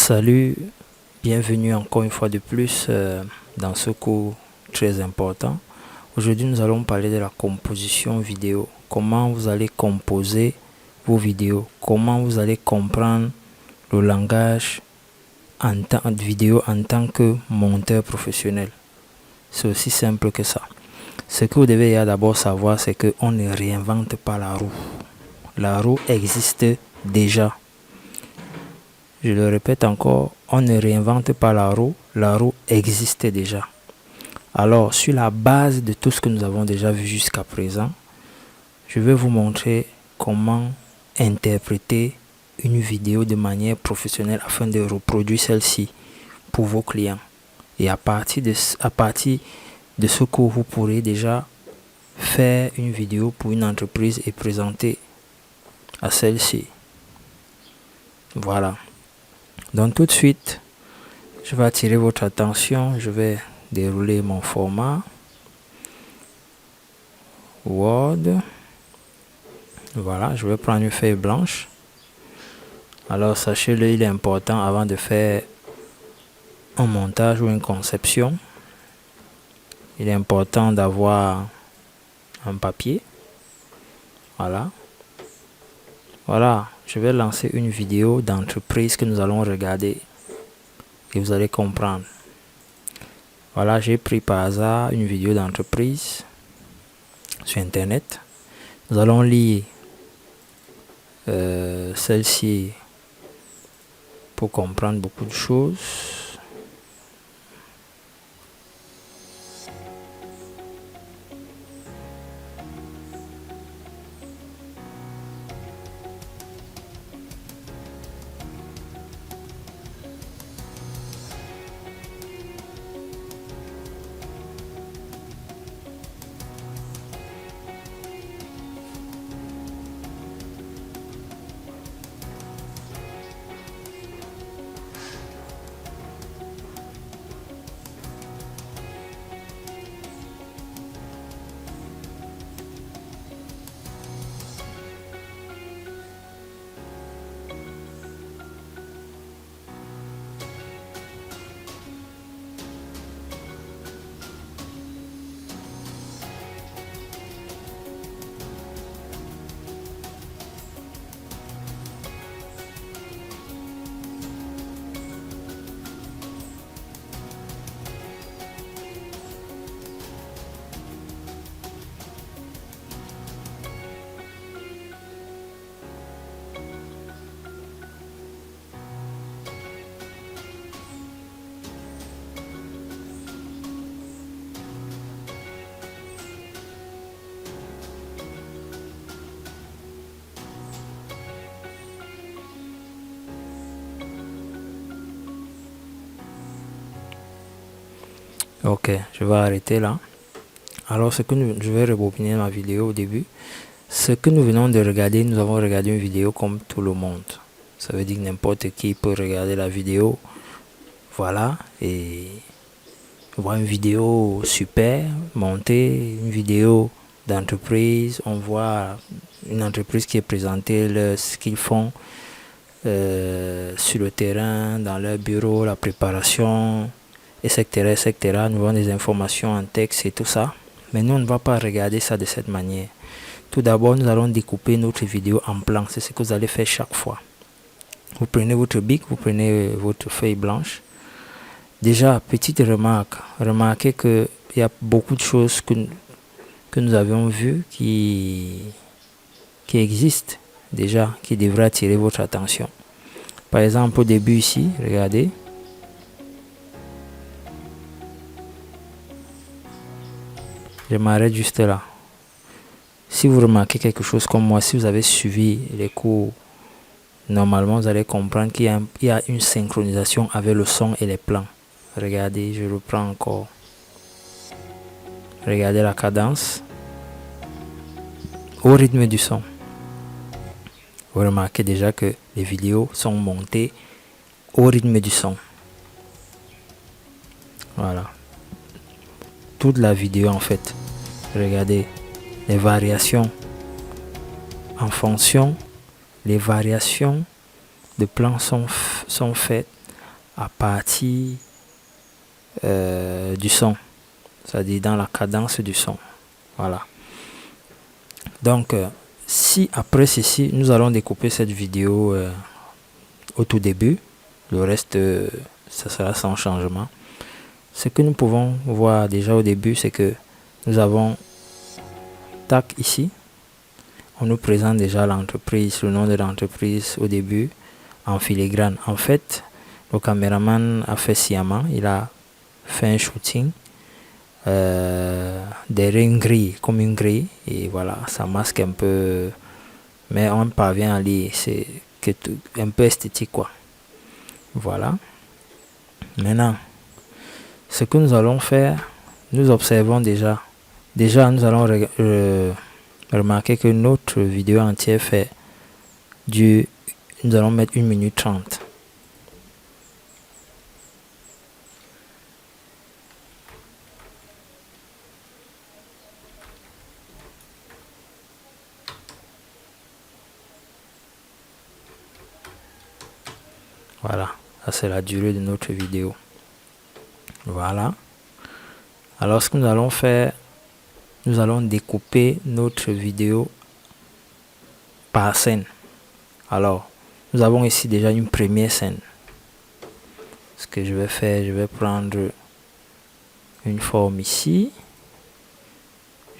Salut, bienvenue encore une fois de plus dans ce cours très important. Aujourd'hui, nous allons parler de la composition vidéo. Comment vous allez composer vos vidéos. Comment vous allez comprendre le langage de vidéo en tant que monteur professionnel. C'est aussi simple que ça. Ce que vous devez d'abord savoir, c'est qu'on ne réinvente pas la roue. La roue existe déjà. Je le répète encore, on ne réinvente pas la roue existe déjà. Alors, sur la base de tout ce que nous avons déjà vu jusqu'à présent, je vais vous montrer comment interpréter une vidéo de manière professionnelle afin de reproduire celle-ci pour vos clients. Et à partir de ce cours, vous pourrez déjà faire une vidéo pour une entreprise et présenter à celle-ci. Voilà. Donc tout de suite, je vais attirer votre attention. Je vais dérouler mon format Word. Voilà, je vais prendre une feuille blanche. Alors sachez-le, il est important avant de faire un montage ou une conception. Il est important d'avoir un papier. Voilà. Voilà, je vais lancer une vidéo d'entreprise que nous allons regarder et vous allez comprendre. Voilà, j'ai pris par hasard une vidéo d'entreprise sur internet. Nous allons lire celle-ci pour comprendre beaucoup de choses. Ok, je vais arrêter là. Alors, je vais rebobiner ma vidéo au début. Ce que nous venons de regarder, nous avons regardé une vidéo comme tout le monde. Ça veut dire que n'importe qui peut regarder la vidéo. Voilà, et voir une vidéo super montée, une vidéo d'entreprise. On voit une entreprise qui est présentée, ce qu'ils font sur le terrain, dans leur bureau, la préparation, etc., etc. Nous avons des informations en texte et tout ça. Mais nous, on ne va pas regarder ça de cette manière. Tout d'abord, nous allons découper notre vidéo en plans. C'est ce que vous allez faire chaque fois. Vous prenez votre bic, vous prenez votre feuille blanche. Déjà, petite remarque. Remarquez qu'il y a beaucoup de choses que nous avions vues qui existent déjà, qui devraient attirer votre attention. Par exemple, au début ici, regardez. Je m'arrête juste là. Si vous remarquez quelque chose comme moi, si vous avez suivi les cours, normalement vous allez comprendre qu'il y a une synchronisation avec le son et les plans. Regardez, je reprends encore. Regardez la cadence au rythme du son. Vous remarquez déjà que les vidéos sont montées au rythme du son. Voilà. Toute la vidéo en fait. Regardez les variations en fonction. Les variations de plans sont faites à partir du son, c'est-à-dire dans la cadence du son. Voilà. Donc, si après ceci, nous allons découper cette vidéo au tout début, le reste, ça sera sans changement. Ce que nous pouvons voir déjà au début, c'est que nous avons tac ici. On nous présente déjà l'entreprise, le nom de l'entreprise au début en filigrane. En fait, le caméraman a fait sciemment, il a fait un shooting des rings gris, comme une grille, et voilà, ça masque un peu, mais on parvient à lire, c'est un peu esthétique quoi. Voilà. Maintenant, ce que nous allons faire, nous observons déjà nous allons remarquer que notre vidéo entière fait nous allons mettre 1 minute 30. Voilà, ça c'est la durée de notre vidéo. Voilà. Alors ce que nous allons faire, nous allons découper notre vidéo par scène. Alors, nous avons ici déjà une première scène. Ce que je vais faire, je vais prendre une forme ici.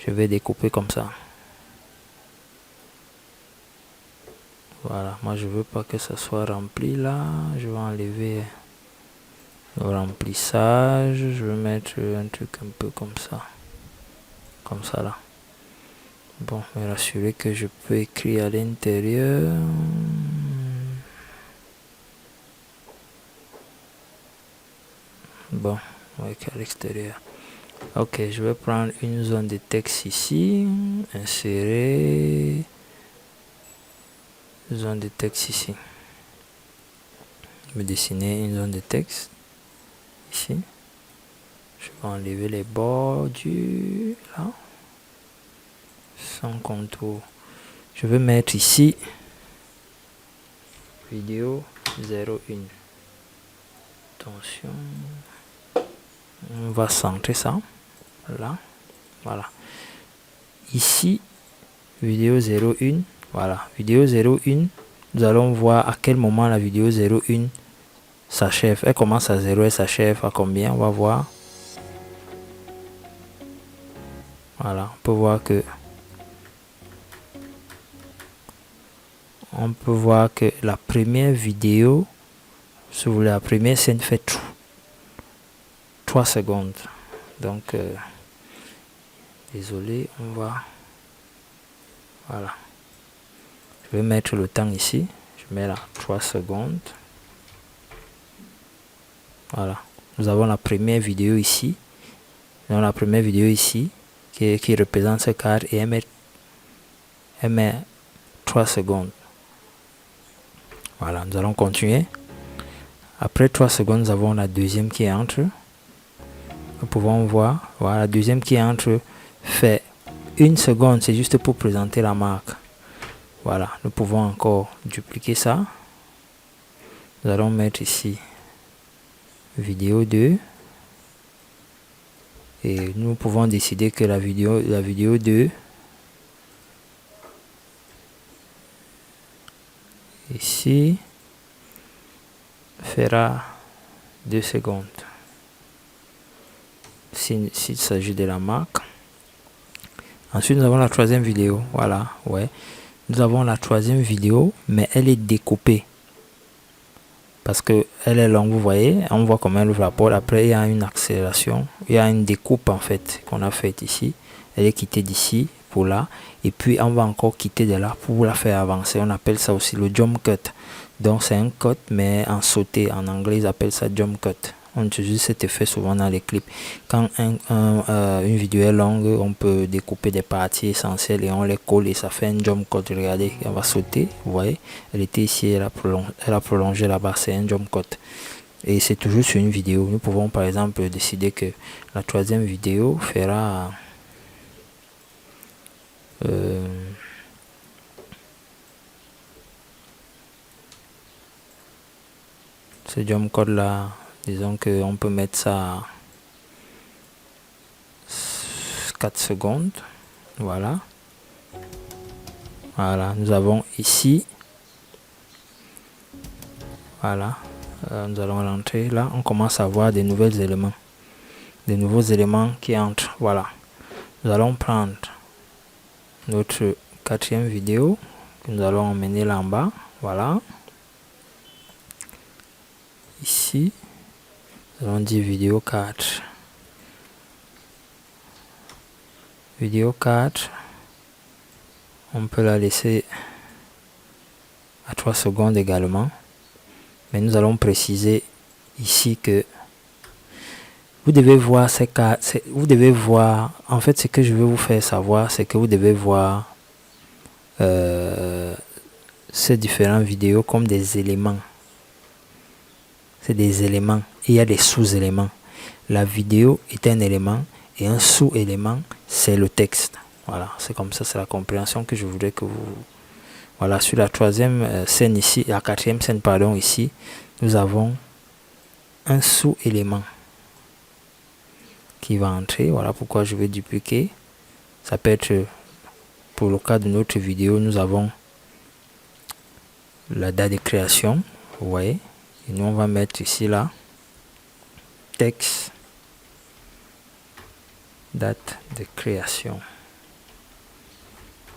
Je vais découper comme ça. Voilà, moi je veux pas que ça soit rempli là. Je vais enlever le remplissage. Je vais mettre un truc un peu comme ça. Comme ça là. Bon, me rassurer que je peux écrire à l'intérieur. Bon, avec à l'extérieur. Ok, je vais prendre une zone de texte ici. Insérer. Zone de texte ici. Je vais dessiner une zone de texte ici. Je vais enlever les bordures là. Sans contour. Je vais mettre ici vidéo 01. Attention. On va centrer ça. Là. Voilà. Ici, vidéo 01. Voilà. Vidéo 01. Nous allons voir à quel moment la vidéo 01 s'achève. Elle commence à 0 et s'achève à combien? On va voir. Voilà. On peut voir que la première vidéo, si vous voulez, la première scène fait 3 secondes. Donc, désolé, on va... Voilà. Je vais mettre le temps ici. Je mets là 3 secondes. Voilà. Nous avons la première vidéo ici. Nous avons la première vidéo ici qui représente ce cadre et elle met 3 secondes. Voilà, nous allons continuer. Après 3 secondes, nous avons la deuxième qui entre. Nous pouvons voir, voilà, la deuxième qui entre fait 1 seconde, c'est juste pour présenter la marque. Voilà, nous pouvons encore dupliquer ça. Nous allons mettre ici vidéo 2. Et nous pouvons décider que la vidéo 2 ici fera 2 secondes. S'il s'agit de la marque. Ensuite, nous avons la troisième vidéo. Voilà, ouais. Nous avons la troisième vidéo, mais elle est découpée. Parce que elle est longue, vous voyez. On voit comment elle ouvre la porte. Après, il y a une accélération. Il y a une découpe, en fait, qu'on a faite ici. Elle est quittée d'ici pour là. Et puis, on va encore quitter de là pour la faire avancer. On appelle ça aussi le jump cut. Donc, c'est un cut, mais en sauté. En anglais, ils appellent ça jump cut. On utilise cet effet souvent dans les clips. Quand une vidéo est longue, on peut découper des parties essentielles et on les colle et ça fait un jump cut. Regardez, on va sauter. Vous voyez, elle était ici, elle a prolongé là-bas. C'est un jump cut. Et c'est toujours sur une vidéo. Nous pouvons par exemple décider que la troisième vidéo fera... Ce jump code là, disons qu'on peut mettre ça à 4 secondes. Voilà. Voilà, nous avons ici. Voilà. Nous allons rentrer là. On commence à voir des nouveaux éléments. Des nouveaux éléments qui entrent. Voilà. Nous allons prendre notre 4e vidéo que nous allons emmener là en bas. Voilà. Ici, nous allons dire vidéo 4. Vidéo 4. On peut la laisser à 3 secondes également. Mais nous allons préciser ici que vous devez voir ces cas. Vous devez voir. En fait, ce que je veux vous faire savoir, c'est que vous devez voir ces différentes vidéos comme des éléments. C'est des éléments. Et il y a des sous-éléments. La vidéo est un élément et un sous-élément, c'est le texte. Voilà, c'est comme ça, c'est la compréhension que je voudrais que vous... Voilà, sur la 3e scène ici, la 4e scène, pardon, ici, nous avons un sous-élément qui va entrer. Voilà pourquoi je vais dupliquer. Ça peut être, pour le cas de notre vidéo, nous avons la date de création. Vous voyez. Et nous, on va mettre ici, là, texte, date de création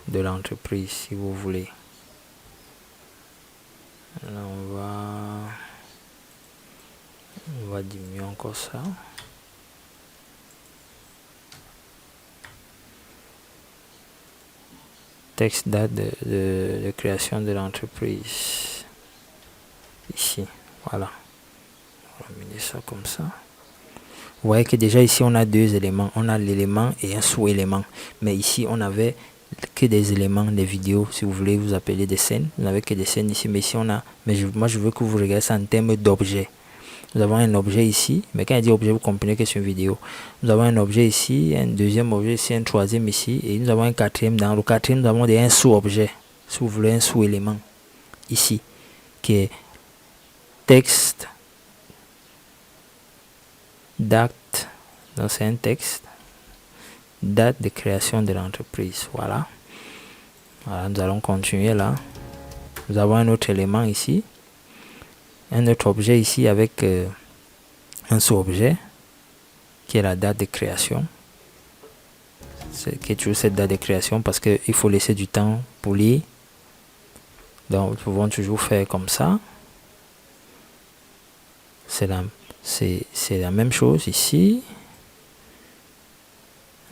de l'entreprise, si vous voulez. Là, on va diminuer encore ça. Texte, date de création de l'entreprise. Ici, voilà. On va mettre ça comme ça. Vous voyez que déjà ici, on a 2 éléments. On a l'élément et un sous-élément. Mais ici, on avait que des éléments, des vidéos, si vous voulez vous appeler des scènes. Vous n'avez que des scènes ici, mais ici on a... Mais moi je veux que vous regardiez ça en termes d'objet. Nous avons un objet ici, mais quand il dit objet, vous comprenez que c'est une vidéo. Nous avons un objet ici, un 2e objet ici, un 3e ici, et nous avons un 4e. Dans le 4e, nous avons un sous-objet, si vous voulez, un sous-élément, ici, qui est texte, date, donc c'est un texte, date de création de l'entreprise. Voilà. Voilà, nous allons continuer là. Nous avons un autre élément ici, un autre objet ici avec un sous-objet qui est la date de création. Qui est toujours cette date de création parce qu'il faut laisser du temps pour lire. Donc nous pouvons toujours faire comme ça. C'est la même chose ici.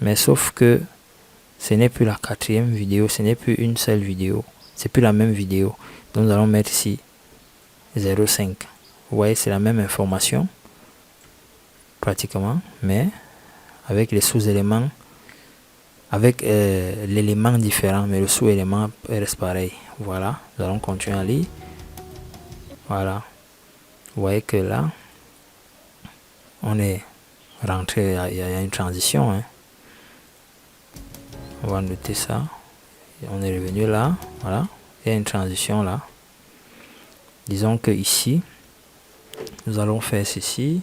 Mais sauf que ce n'est plus la 4e vidéo, ce n'est plus une seule vidéo. C'est plus la même vidéo. Donc nous allons mettre ici 0,5. Vous voyez, c'est la même information. Pratiquement. Mais avec les sous-éléments. Avec l'élément différent. Mais le sous-élément reste pareil. Voilà. Nous allons continuer à lire. Voilà. Vous voyez que là, on est rentré. Il y a une transition. Hein. On va noter ça. On est revenu là. Voilà. Il y a une transition là. Disons que ici, nous allons faire ceci.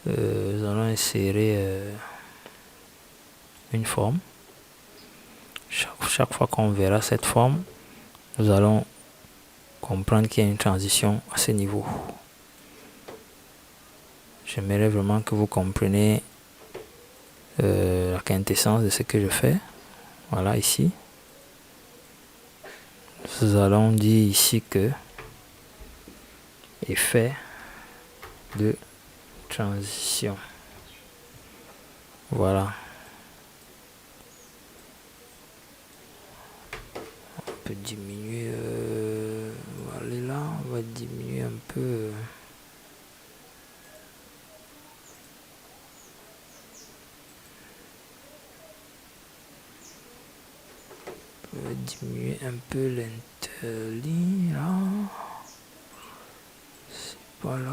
Nous allons insérer une forme. Chaque fois qu'on verra cette forme, nous allons comprendre qu'il y a une transition à ce niveau. J'aimerais vraiment que vous compreniez la quintessence de ce que je fais. Voilà, ici. Nous allons dire ici que effet de transition. Voilà. On peut diminuer. On va aller là. On va diminuer un peu. On va diminuer un peu l'interligne là. C'est pas là.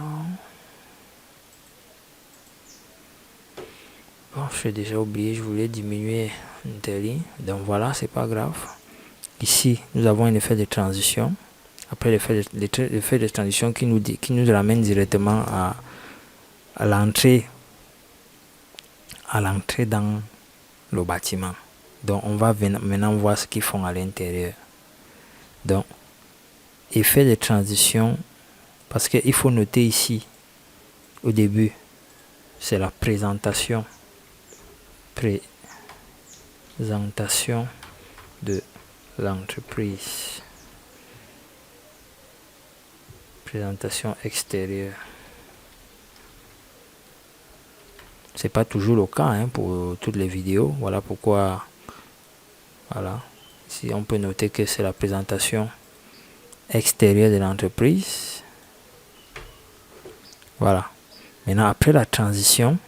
Bon, j'ai déjà oublié, je voulais diminuer l'interligne. Donc voilà, c'est pas grave. Ici, nous avons un effet de transition. Après l'effet de transition qui nous ramène directement à l'entrée dans le bâtiment. Donc on va maintenant voir ce qu'ils font à l'intérieur. Donc effet de transition, parce qu'il faut noter ici au début, c'est la présentation de l'entreprise, présentation extérieure. C'est pas toujours le cas pour toutes les vidéos. Voilà pourquoi, voilà, si on peut noter que c'est la présentation extérieure de l'entreprise. Voilà. Maintenant, après la transition,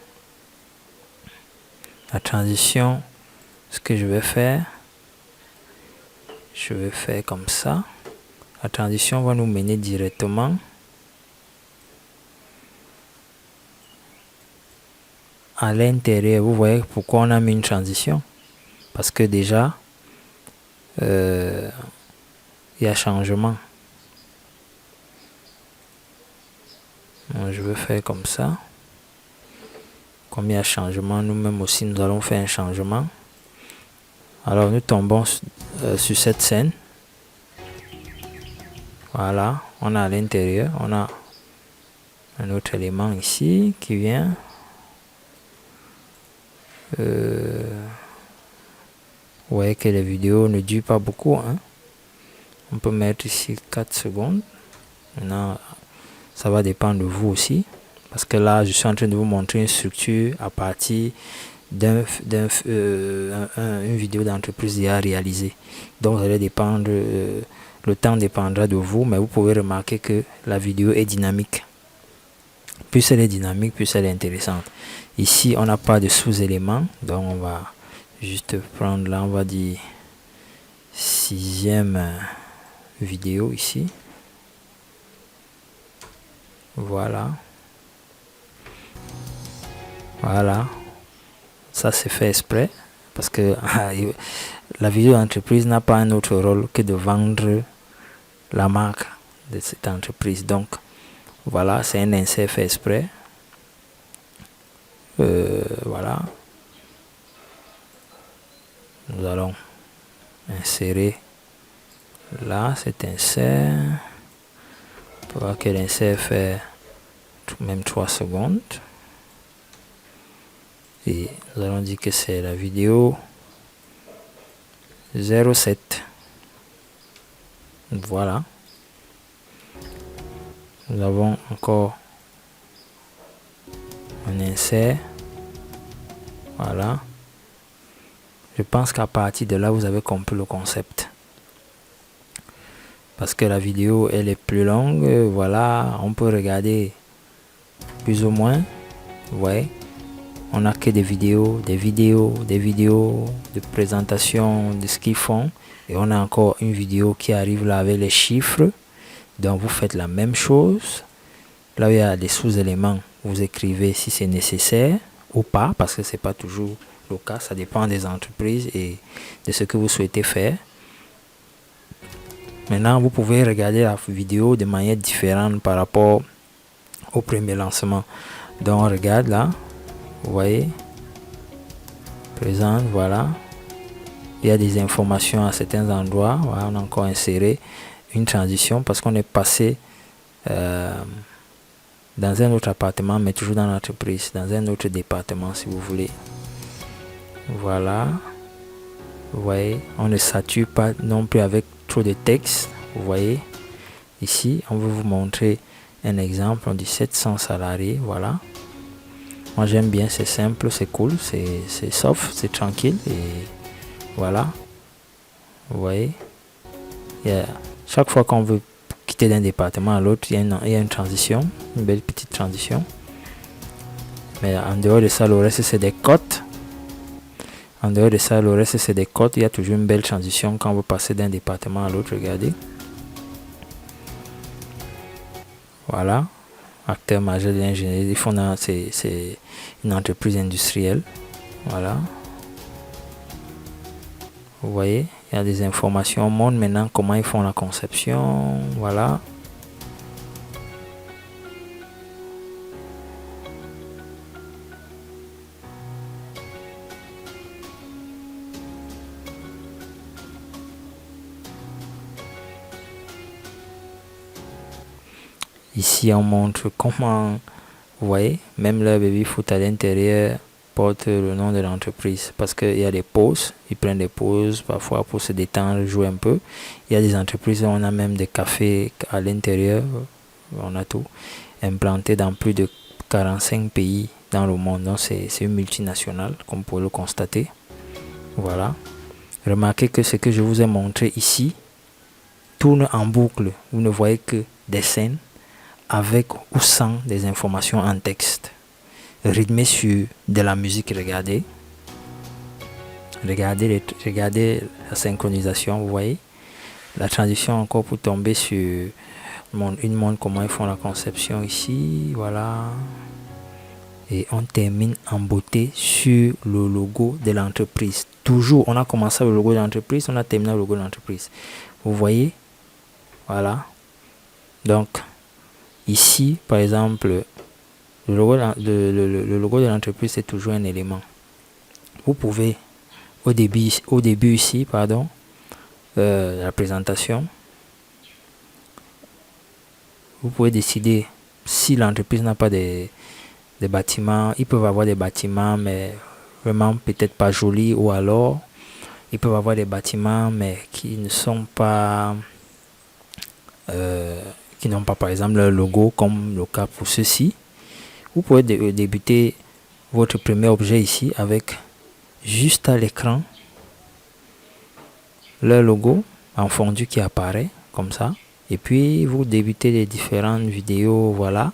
ce que je vais faire comme ça. La transition va nous mener directement à l'intérieur. Vous voyez pourquoi on a mis une transition? Parce que déjà, il y a changement. Donc, je vais faire comme ça. Comme il y a changement, nous-mêmes aussi, nous allons faire un changement. Alors, nous tombons sur cette scène. Voilà, on a à l'intérieur, on a un autre élément ici qui vient. Vous voyez que les vidéos ne durent pas beaucoup. On peut mettre ici 4 secondes. Maintenant, ça va dépendre de vous aussi. Parce que là, je suis en train de vous montrer une structure à partir d'une vidéo d'entreprise déjà réalisée. Donc, ça va dépendre, le temps dépendra de vous, mais vous pouvez remarquer que la vidéo est dynamique. Plus elle est dynamique, plus elle est intéressante. Ici, on n'a pas de sous-éléments, donc on va juste prendre là, on va dire 6e vidéo ici. Voilà. Voilà. Ça c'est fait exprès parce que la vidéo d'entreprise n'a pas un autre rôle que de vendre la marque de cette entreprise. Donc voilà, c'est un insert fait exprès. Voilà. Nous allons insérer là cet insert. On peut voir que l'insert fait même 3 secondes. Et nous allons dire que c'est la vidéo 07. Voilà. Nous avons encore un insert. Voilà. Je pense qu'à partir de là, vous avez compris le concept. Parce que la vidéo, elle est plus longue. Voilà, on peut regarder plus ou moins. Vous voyez, on n'a que des vidéos de présentation de ce qu'ils font. Et on a encore une vidéo qui arrive là avec les chiffres. Donc vous faites la même chose. Là où il y a des sous-éléments, vous écrivez si c'est nécessaire ou pas, parce que c'est pas toujours le cas. Ça dépend des entreprises et de ce que vous souhaitez faire. Maintenant, vous pouvez regarder la vidéo de manière différente par rapport au premier lancement. Donc on regarde là, vous voyez, présente, voilà. Il y a des informations à certains endroits. Voilà, on a encore inséré une transition parce qu'on est passé dans un autre appartement, mais toujours dans l'entreprise, dans un autre département si vous voulez. Voilà. Vous voyez, on ne sature pas non plus avec trop de texte. Vous voyez, ici, on veut vous montrer un exemple. On dit 700 salariés. Voilà. Moi, j'aime bien, c'est simple, c'est cool, c'est soft, c'est tranquille. Et voilà. Vous voyez, chaque fois qu'on veut quitter d'un département à l'autre, il y a une transition, une belle petite transition. Mais en dehors de ça, le reste, c'est des cotes. En dehors de ça, le reste, c'est des cotes. Il y a toujours une belle transition quand vous passez d'un département à l'autre. Regardez. Voilà. Acteur majeur de l'ingénierie. C'est une entreprise industrielle. Voilà. Vous voyez, Il y a des informations. On montre maintenant comment ils font la conception. Voilà. Ici, on montre comment, vous voyez, même le baby foot à l'intérieur porte le nom de l'entreprise parce qu'il y a des pauses, ils prennent des pauses parfois pour se détendre, jouer un peu. Il y a des entreprises où on a même des cafés à l'intérieur, on a tout, implanté dans plus de 45 pays dans le monde. Donc c'est une multinationale, comme vous pouvez le constater. Voilà. Remarquez que ce que je vous ai montré ici tourne en boucle. Vous ne voyez que des scènes avec ou sans des informations en texte. Rythmé sur de la musique, regardez la synchronisation, vous voyez la transition encore pour tomber sur une montre, comment ils font la conception ici, voilà, et on termine en beauté sur le logo de l'entreprise. Toujours, on a commencé le logo de l'entreprise, on a terminé le logo de l'entreprise, vous voyez, voilà. Donc ici par exemple, le logo de l'entreprise c'est toujours un élément. Vous pouvez au début ici, pardon, la présentation, vous pouvez décider si l'entreprise n'a pas des bâtiments. Ils peuvent avoir des bâtiments mais vraiment peut-être pas jolis, ou alors ils peuvent avoir des bâtiments mais qui ne sont pas qui n'ont pas par exemple leur logo, comme le cas pour ceci. Vous pouvez débuter votre premier objet ici avec juste à l'écran leur logo en fondu qui apparaît comme ça, et puis vous débutez les différentes vidéos, voilà,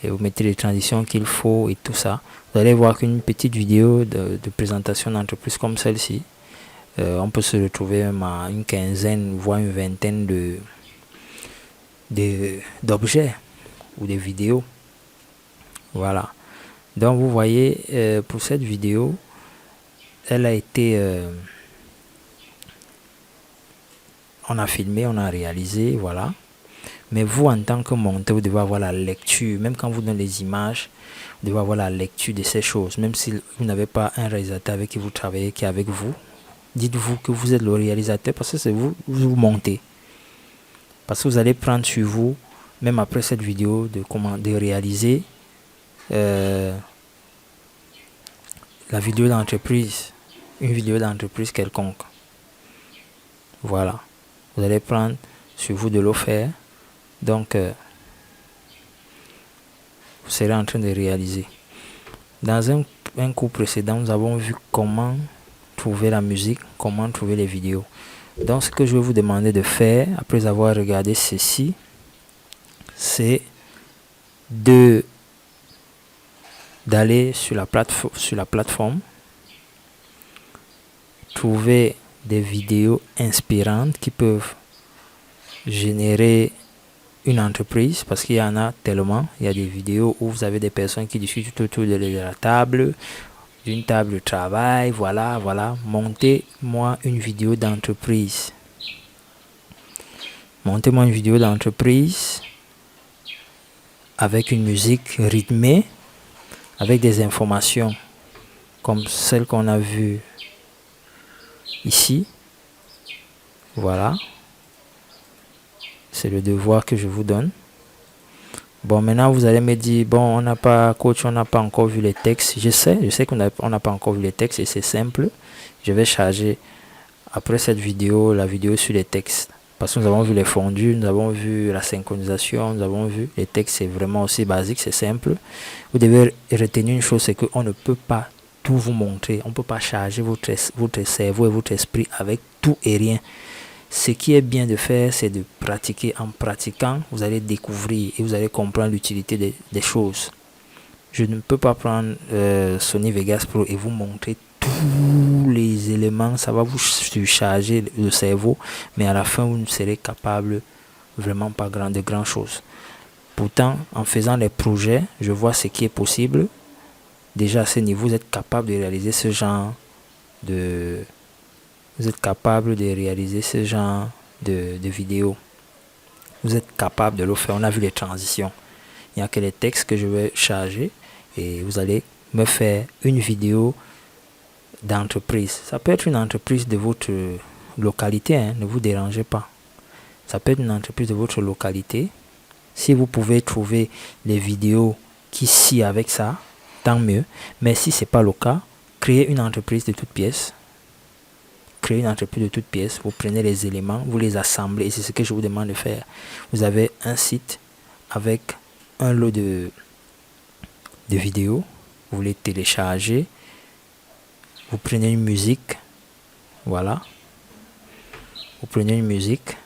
et vous mettez les transitions qu'il faut et tout ça. Vous allez voir qu'une petite vidéo de présentation d'entreprise comme celle-ci, on peut se retrouver même à une quinzaine voire une vingtaine d'objets ou des vidéos. Voilà, donc vous voyez, pour cette vidéo, elle a été on a filmé, on a réalisé, voilà. Mais vous, en tant que monteur, vous devez avoir la lecture. Même quand vous donnez les images, vous devez avoir la lecture de ces choses. Même si vous n'avez pas un réalisateur avec qui vous travaillez, qui est avec vous, dites-vous que vous êtes le réalisateur parce que c'est vous montez. Parce que vous allez prendre sur vous, même après cette vidéo, de réaliser la vidéo d'entreprise, une vidéo d'entreprise quelconque. Voilà. Vous allez prendre sur vous de le faire. Donc, vous serez en train de réaliser. Dans un cours précédent, nous avons vu comment trouver la musique, comment trouver les vidéos. Donc, ce que je vais vous demander de faire, après avoir regardé ceci, c'est d'aller sur la plateforme, trouver des vidéos inspirantes qui peuvent générer une entreprise, parce qu'il y en a tellement. Il y a des vidéos où vous avez des personnes qui discutent autour de la table, d'une table de travail, voilà, montez-moi une vidéo d'entreprise. Montez-moi une vidéo d'entreprise avec une musique rythmée, avec des informations comme celle qu'on a vue ici. Voilà. C'est le devoir que je vous donne. Bon, maintenant vous allez me dire, bon, on n'a pas encore vu les textes. Je sais qu'on n'a pas encore vu les textes et c'est simple. Je vais charger après cette vidéo, la vidéo sur les textes. Parce que nous avons vu les fondus, nous avons vu la synchronisation, nous avons vu les textes, c'est vraiment aussi basique, c'est simple. Vous devez retenir une chose, c'est qu'on ne peut pas tout vous montrer. On ne peut pas charger votre cerveau et votre esprit avec tout et rien. Ce qui est bien de faire, c'est de pratiquer. En pratiquant, vous allez découvrir et vous allez comprendre l'utilité des choses. Je ne peux pas prendre Sony Vegas Pro et vous montrer tous les éléments. Ça va vous surcharger le cerveau, mais à la fin, vous ne serez capable vraiment pas de grand chose. Pourtant, en faisant les projets, je vois ce qui est possible. Déjà à ce niveau, vous êtes capable de réaliser ce genre de vous êtes capable de réaliser ce genre de vidéo. Vous êtes capable de le faire. On a vu les transitions. Il n'y a que les textes que je vais charger et vous allez me faire une vidéo d'entreprise. Ça peut être une entreprise de votre localité, hein, ne vous dérangez pas. Ça peut être une entreprise de votre localité. Si vous pouvez trouver les vidéos qui s'y avec ça, tant mieux. Mais si ce n'est pas le cas, créez une entreprise de toutes pièces. Créez une entreprise de toutes pièces. Vous prenez les éléments, vous les assemblez. Et c'est ce que je vous demande de faire. Vous avez un site avec un lot de vidéos. Vous les téléchargez. Vous prenez une musique. Voilà. Vous prenez une musique.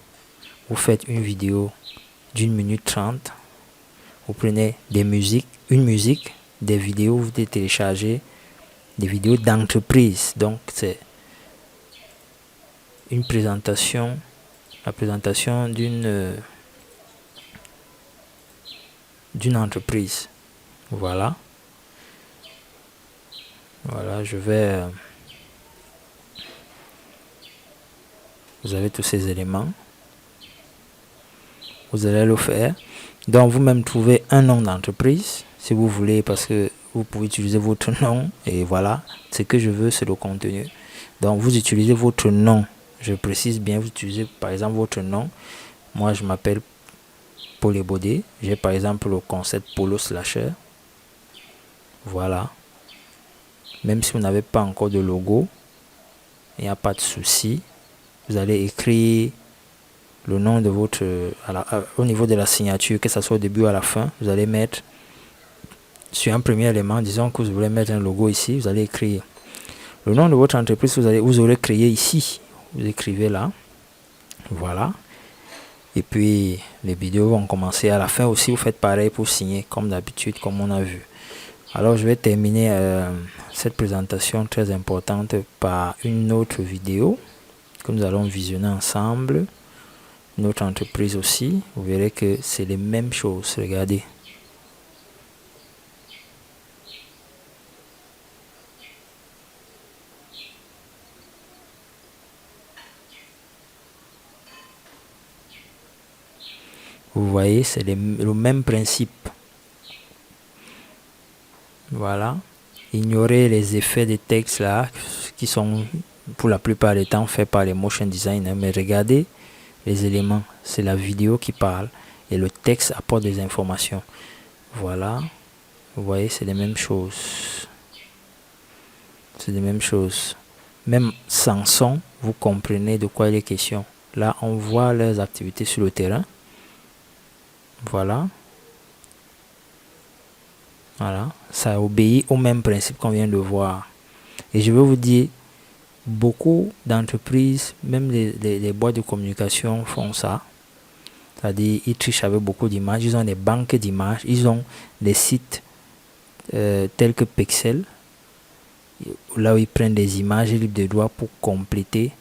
Vous faites une vidéo d'1 minute 30. Vous prenez des musiques, une musique, des vidéos, vous téléchargez des vidéos d'entreprise. Donc c'est une présentation, la présentation d'une entreprise. Voilà. Voilà, je vais... vous avez tous ces éléments. Vous allez le faire. Donc vous-même trouvez un nom d'entreprise si vous voulez, parce que vous pouvez utiliser votre nom. Et voilà, ce que je veux, c'est le contenu. Donc vous utilisez votre nom. Je précise bien, vous utilisez par exemple votre nom. Moi je m'appelle Paul Ebodé. J'ai par exemple le concept Polo Slasher. Voilà. Même si vous n'avez pas encore de logo, il n'y a pas de souci. Vous allez écrire le nom de votre... au niveau de la signature, que ce soit au début ou à la fin, vous allez mettre sur un premier élément, disons que vous voulez mettre un logo ici, vous allez écrire le nom de votre entreprise, vous aurez créé ici. Vous écrivez là. Voilà. Et puis, les vidéos vont commencer. À la fin aussi, vous faites pareil pour signer, comme d'habitude, comme on a vu. Alors, je vais terminer cette présentation très importante par une autre vidéo que nous allons visionner ensemble. Une autre entreprise aussi. Vous verrez que c'est les mêmes choses. Regardez. Vous voyez, c'est le même principe. Voilà. Ignorez les effets de texte là, qui sont pour la plupart des temps faits par les motion designers. Mais regardez les éléments. C'est la vidéo qui parle et le texte apporte des informations. Voilà. Vous voyez, c'est les mêmes choses. C'est les mêmes choses. Même sans son, vous comprenez de quoi il est question. Là, on voit leurs activités sur le terrain. Voilà. Voilà. Ça obéit au même principe qu'on vient de voir. Et je veux vous dire, beaucoup d'entreprises, même les boîtes de communication font ça. C'est-à-dire, ils trichent avec beaucoup d'images. Ils ont des banques d'images. Ils ont des sites tels que Pexel, là où ils prennent des images libres de droit pour compléter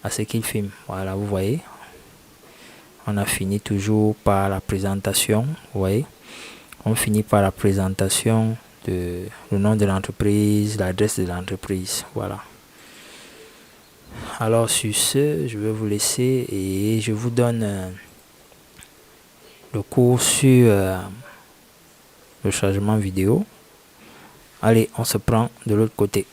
à ce qu'ils filment. Voilà, vous voyez. On a fini toujours par la présentation. Vous voyez. On finit par la présentation de le nom de l'entreprise, l'adresse de l'entreprise. Voilà. Alors sur ce, je vais vous laisser et je vous donne le cours sur le chargement vidéo. Allez, on se prend de l'autre côté.